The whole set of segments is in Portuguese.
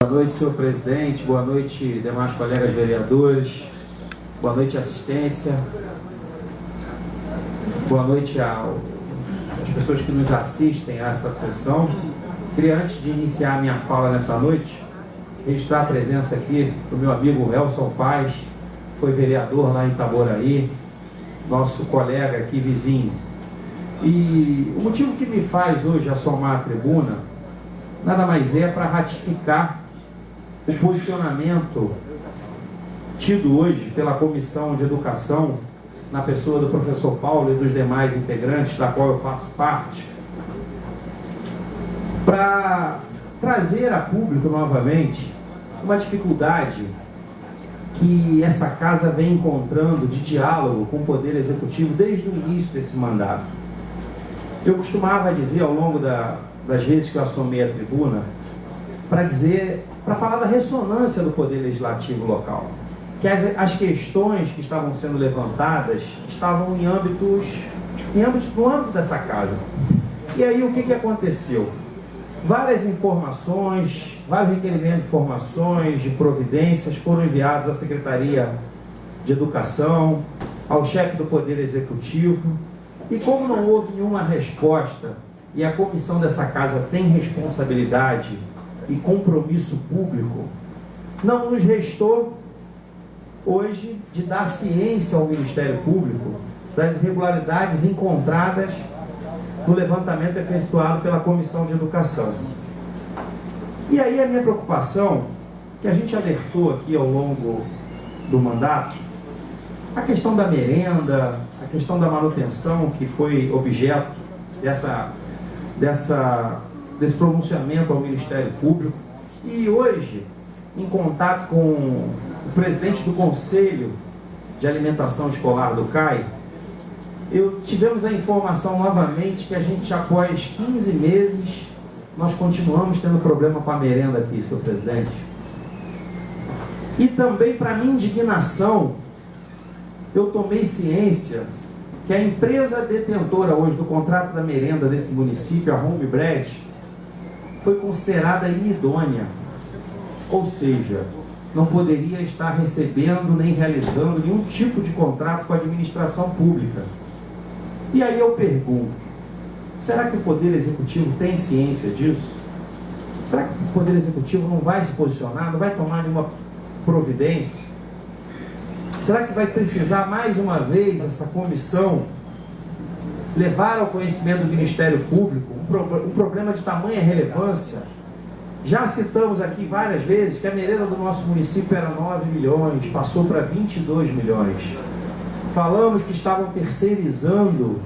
Boa noite, senhor presidente. Boa noite, demais colegas vereadores. Boa noite, assistência. Boa noite às pessoas que nos assistem a essa sessão. Queria, antes de iniciar a minha fala nessa noite, registrar a presença aqui do meu amigo Elson Paz, que foi vereador lá em Itaboraí, nosso colega aqui, vizinho. E o motivo que me faz hoje assomar a tribuna nada mais é para ratificar o posicionamento tido hoje pela Comissão de Educação, na pessoa do professor Paulo e dos demais integrantes, da qual eu faço parte, para trazer a público novamente uma dificuldade que essa casa vem encontrando de diálogo com o Poder Executivo desde o início desse mandato. Eu costumava dizer ao longo das vezes que eu assomei a tribuna, para falar da ressonância do Poder Legislativo local, que as questões que estavam sendo levantadas estavam no âmbito dessa casa. E aí o que aconteceu? Várias informações, vários requerimentos de informações, de providências foram enviados à Secretaria de Educação, ao chefe do Poder Executivo, e como não houve nenhuma resposta, e a comissão dessa casa tem responsabilidade e compromisso público, não nos restou hoje de dar ciência ao Ministério Público das irregularidades encontradas no levantamento efetuado pela Comissão de Educação. E aí a minha preocupação, que a gente alertou aqui ao longo do mandato, a questão da merenda, a questão da manutenção, que foi objeto desse pronunciamento ao Ministério Público, e hoje, em contato com o presidente do Conselho de Alimentação Escolar do CAI, tivemos a informação novamente que a gente, após 15 meses, nós continuamos tendo problema com a merenda aqui, senhor presidente. E também, para minha indignação, eu tomei ciência que a empresa detentora hoje do contrato da merenda desse município, a Home Bread, foi considerada inidônea, ou seja, não poderia estar recebendo nem realizando nenhum tipo de contrato com a administração pública. E aí eu pergunto, será que o Poder Executivo tem ciência disso? Será que o Poder Executivo não vai se posicionar, não vai tomar nenhuma providência? Será que vai precisar mais uma vez essa comissão levar ao conhecimento do Ministério Público um problema de tamanha relevância? Já citamos aqui várias vezes que a merenda do nosso município era 9 milhões, passou para 22 milhões. Falamos que estavam terceirizando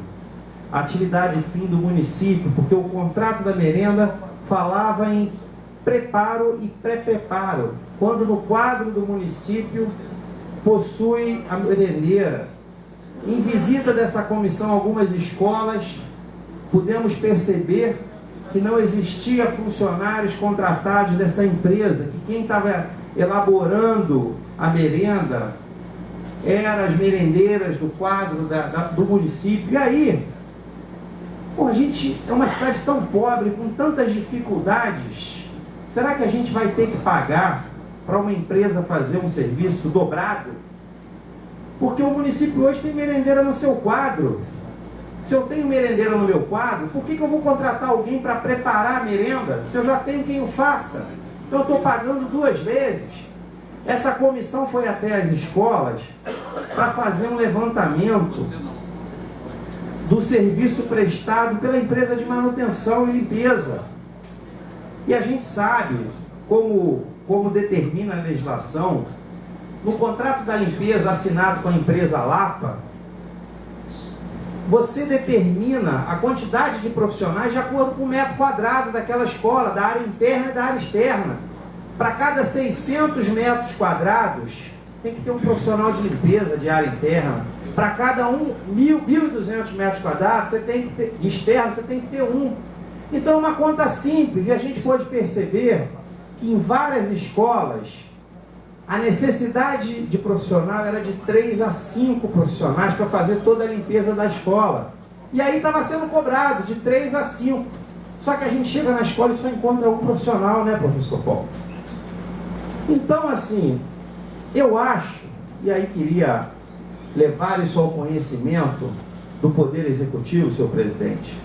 a atividade fim do município, porque o contrato da merenda falava em preparo e pré-preparo, quando no quadro do município possui a merendeira. Em visita dessa comissão a algumas escolas, pudemos perceber que não existia funcionários contratados dessa empresa, que quem estava elaborando a merenda eram as merendeiras do quadro do município. E aí, a gente é uma cidade tão pobre, com tantas dificuldades, será que a gente vai ter que pagar para uma empresa fazer um serviço dobrado? Porque o município hoje tem merendeira no seu quadro. Se eu tenho merendeira no meu quadro, por que eu vou contratar alguém para preparar a merenda, se eu já tenho quem o faça? Então eu estou pagando duas vezes. Essa comissão foi até as escolas para fazer um levantamento do serviço prestado pela empresa de manutenção e limpeza. E a gente sabe, como determina a legislação, no contrato da limpeza assinado com a empresa Lapa, você determina a quantidade de profissionais de acordo com o metro quadrado daquela escola, da área interna e da área externa. Para cada 600 metros quadrados, tem que ter um profissional de limpeza de área interna. Para cada 1.200 metros quadrados, de externo, você tem que ter um. Então é uma conta simples, e a gente pode perceber que em várias escolas, a necessidade de profissional era de 3 a 5 profissionais para fazer toda a limpeza da escola. E aí estava sendo cobrado de 3 a 5. Só que a gente chega na escola e só encontra um profissional, né, professor Paulo? Então, assim, eu acho, e aí queria levar isso ao conhecimento do Poder Executivo, senhor presidente,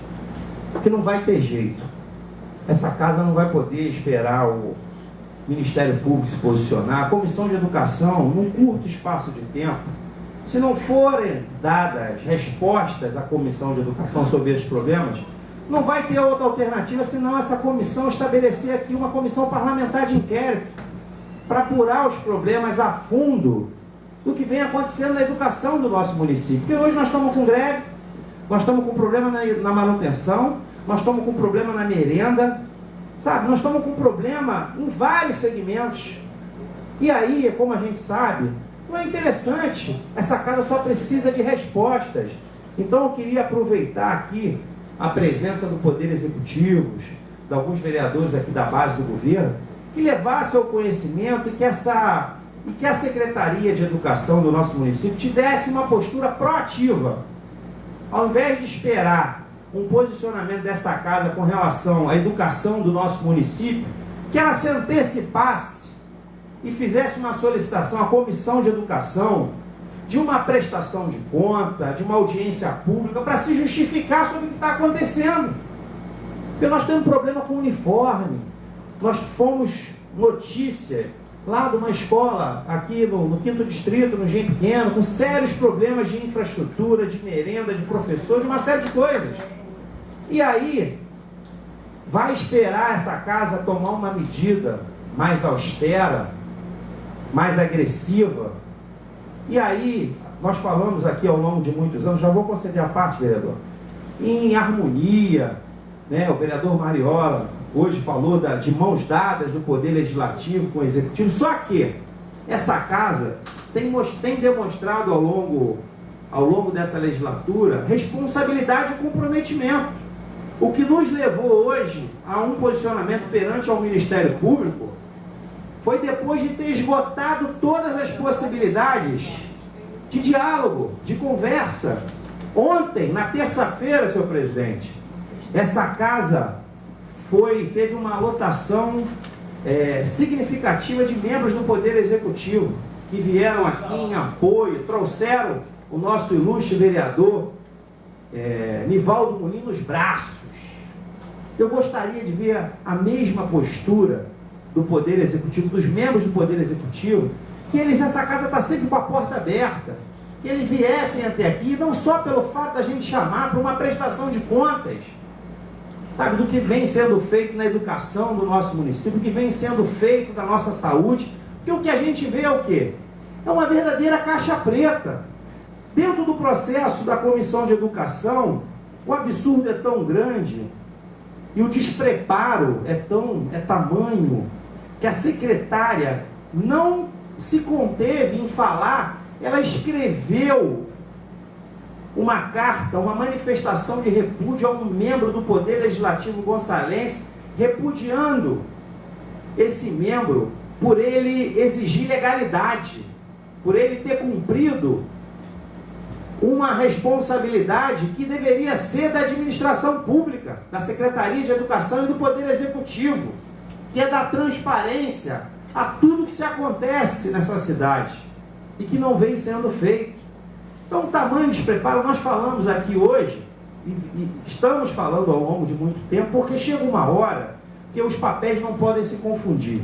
que não vai ter jeito. Essa casa não vai poder esperar o Ministério Público se posicionar, a Comissão de Educação, num curto espaço de tempo, se não forem dadas respostas à Comissão de Educação sobre esses problemas, não vai ter outra alternativa senão essa comissão estabelecer aqui uma comissão parlamentar de inquérito para apurar os problemas a fundo do que vem acontecendo na educação do nosso município. Porque hoje nós estamos com greve, nós estamos com problema na manutenção, nós estamos com problema na merenda, sabe? Nós estamos com problema em vários segmentos. E aí, como a gente sabe, não é interessante. Essa casa só precisa de respostas. Então eu queria aproveitar aqui a presença do Poder Executivo, de alguns vereadores aqui da base do governo, que levasse ao conhecimento e que a Secretaria de Educação do nosso município tivesse uma postura proativa. Ao invés de esperar um posicionamento dessa casa com relação à educação do nosso município, que ela se antecipasse e fizesse uma solicitação à Comissão de Educação de uma prestação de conta, de uma audiência pública, para se justificar sobre o que está acontecendo. Porque nós temos problema com o uniforme. Nós fomos notícia lá de uma escola aqui no 5º Distrito, no Engenho Pequeno, com sérios problemas de infraestrutura, de merenda, de professor, de uma série de coisas. E aí, vai esperar essa casa tomar uma medida mais austera, mais agressiva. E aí, nós falamos aqui ao longo de muitos anos, já vou conceder a parte, vereador, em harmonia, né? O vereador Mariola hoje falou de mãos dadas do Poder Legislativo com o Executivo, só que essa casa tem demonstrado ao longo dessa legislatura responsabilidade e comprometimento. O que nos levou hoje a um posicionamento perante ao Ministério Público foi depois de ter esgotado todas as possibilidades de diálogo, de conversa. Ontem, na terça-feira, senhor presidente, essa casa teve uma lotação significativa de membros do Poder Executivo, que vieram aqui em apoio, trouxeram o nosso ilustre vereador Nivaldo Molina nos braços. Eu gostaria de ver a mesma postura do Poder Executivo, dos membros do Poder Executivo, que essa casa está sempre com a porta aberta, que eles viessem até aqui, não só pelo fato da gente chamar para uma prestação de contas, sabe, do que vem sendo feito na educação do nosso município, do que vem sendo feito da nossa saúde, porque o que a gente vê é o quê? É uma verdadeira caixa preta. Dentro do processo da Comissão de Educação, o absurdo é tão grande e o despreparo é tamanho que a secretária não se conteve em falar, ela escreveu uma carta, uma manifestação de repúdio a um membro do Poder Legislativo gonçalense, repudiando esse membro por ele exigir legalidade, por ele ter cumprido uma responsabilidade que deveria ser da administração pública, da Secretaria de Educação e do Poder Executivo, que é dar transparência a tudo que se acontece nessa cidade e que não vem sendo feito. Então, o tamanho de despreparo, nós falamos aqui hoje, e estamos falando ao longo de muito tempo, porque chega uma hora que os papéis não podem se confundir.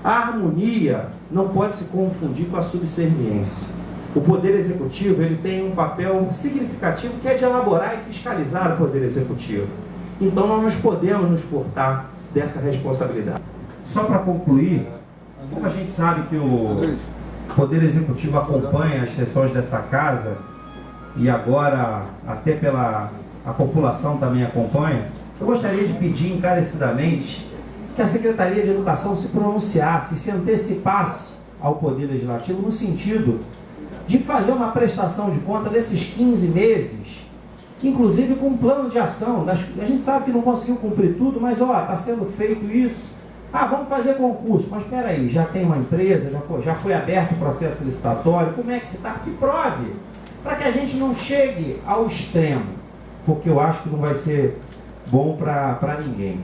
A harmonia não pode se confundir com a subserviência. O Poder Executivo, ele tem um papel significativo, que é de elaborar e fiscalizar o Poder Executivo. Então, nós não podemos nos furtar dessa responsabilidade. Só para concluir, como a gente sabe que o Poder Executivo acompanha as sessões dessa casa, e agora até a população também acompanha, eu gostaria de pedir encarecidamente que a Secretaria de Educação se pronunciasse, se antecipasse ao Poder Legislativo no sentido de fazer uma prestação de conta desses 15 meses, inclusive com um plano de ação. A gente sabe que não conseguiu cumprir tudo, mas está sendo feito isso. Vamos fazer concurso, mas espera aí, já tem uma empresa, já foi aberto o processo licitatório, como é que se está? Que prove, para que a gente não chegue ao extremo, porque eu acho que não vai ser bom para ninguém.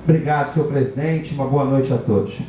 Obrigado, senhor presidente, uma boa noite a todos.